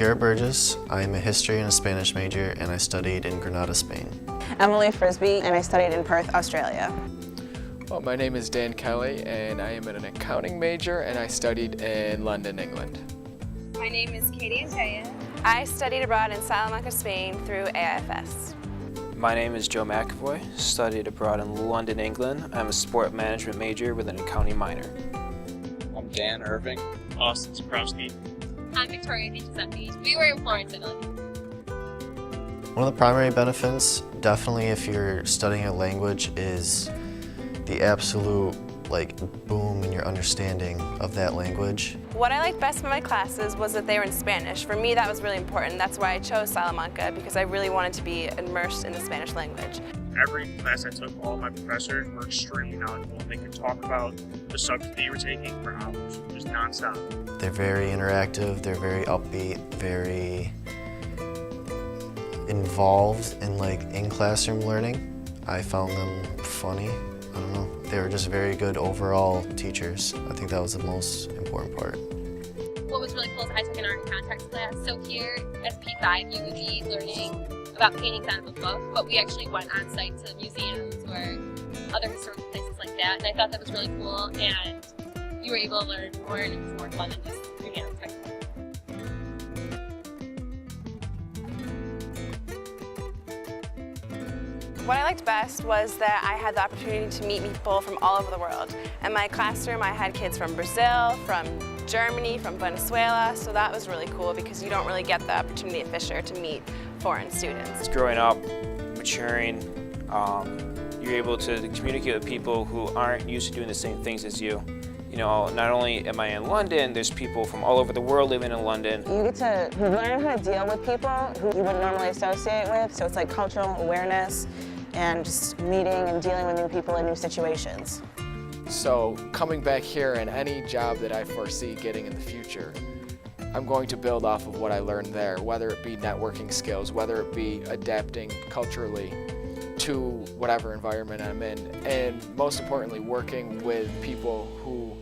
Garrett Burgess. I'm a history and a Spanish major, and I studied in Granada, Spain. Emily Frisbee, and I studied in Perth, Australia. Well, my name is Dan Kelly, and I am an accounting major, and I studied in London, England. My name is Katie Antaya. I studied abroad in Salamanca, Spain through AIFS. My name is Joe McAvoy, studied abroad in London, England. I'm a sport management major with an accounting minor. I'm Dan Irving. Austin Zabrowski. I'm Victoria DiGiuseppe. We were in Florence, Italy. One of the primary benefits, definitely if you're studying a language, is the absolute boom in your understanding of that language. What I liked best about my classes was that they were in Spanish. For me, that was really important. That's why I chose Salamanca, because I really wanted to be immersed in the Spanish language. Every class I took, all my professors were extremely knowledgeable. They could talk about the subject that you were taking for hours, just nonstop. They're very interactive, they're very upbeat, very involved in classroom learning. I found them funny. I don't know. They were just very good overall teachers. I think that was the most important part. What was really cool is I took an art and context class. So here, as P5, you would be learning about paintings out of a book, but we actually went on site to museums or other historical places like that, and I thought that was really cool, and you were able to learn more, and it was more fun than just reading a textbook. What I liked best was that I had the opportunity to meet people from all over the world. In my classroom, I had kids from Brazil, from Germany, from Venezuela, so that was really cool because you don't really get the opportunity at Fisher to meet foreign students. Growing up, maturing, you're able to communicate with people who aren't used to doing the same things as you. You know, not only am I in London, there's people from all over the world living in London. You get to learn how to deal with people who you wouldn't normally associate with, so it's like cultural awareness and just meeting and dealing with new people in new situations. So coming back here and any job that I foresee getting in the future, I'm going to build off of what I learned there, whether it be networking skills, whether it be adapting culturally to whatever environment I'm in, and most importantly, working with people who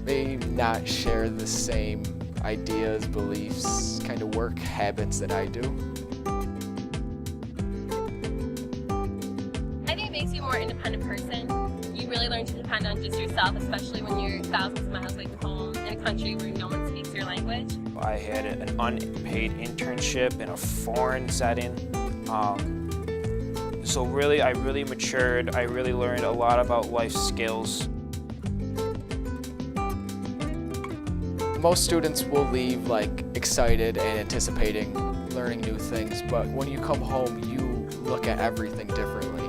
may not share the same ideas, beliefs, kind of work habits that I do. I think it makes you a more independent person. You really learn to depend on just yourself, especially when you're thousands of miles away from home in a country where no one speaks your language. I had an unpaid internship in a foreign setting. So really, I really matured. I really learned a lot about life skills. Most students will leave excited and anticipating learning new things, but when you come home, you look at everything differently.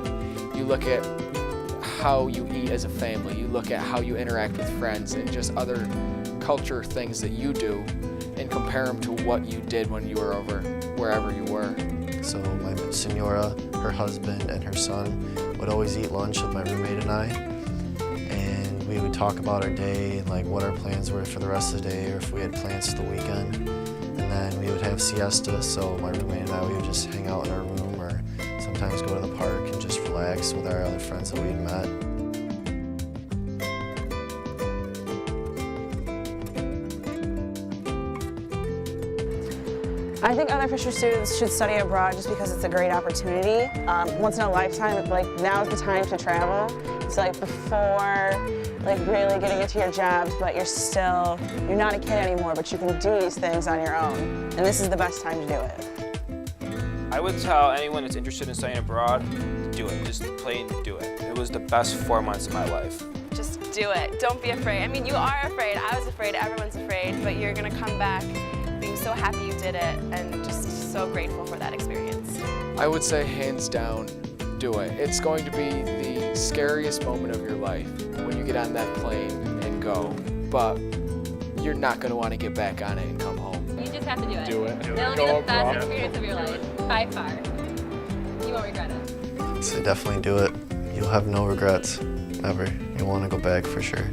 You look at how you eat as a family, you look at how you interact with friends and just other culture things that you do and compare them to what you did when you were over wherever you were. So my senora, her husband, and her son would always eat lunch with my roommate and I, and we would talk about our day and what our plans were for the rest of the day or if we had plans for the weekend. And then we would have siesta, so my roommate and I, we would just hang out in our room or sometimes go to the park and just relax with our other friends that we had met. I think other Fisher students should study abroad just because it's a great opportunity. Once in a lifetime, now's the time to travel. It's before really getting into your jobs, but you're not a kid anymore, but you can do these things on your own. And this is the best time to do it. I would tell anyone that's interested in studying abroad, do it. Just plain do it. It was the best 4 months of my life. Just do it. Don't be afraid. I mean, you are afraid. I was afraid. Everyone's afraid, but you're going to come back being so happy you did it and just so grateful for that experience. I would say hands down, do it. It's going to be the scariest moment of your life when you get on that plane and go, but you're not going to want to get back on it and come home. You just have to do it. Do it. It'll be the best experience of your life, by far. You won't regret it. So definitely do it. You'll have no regrets, ever. You'll want to go back for sure.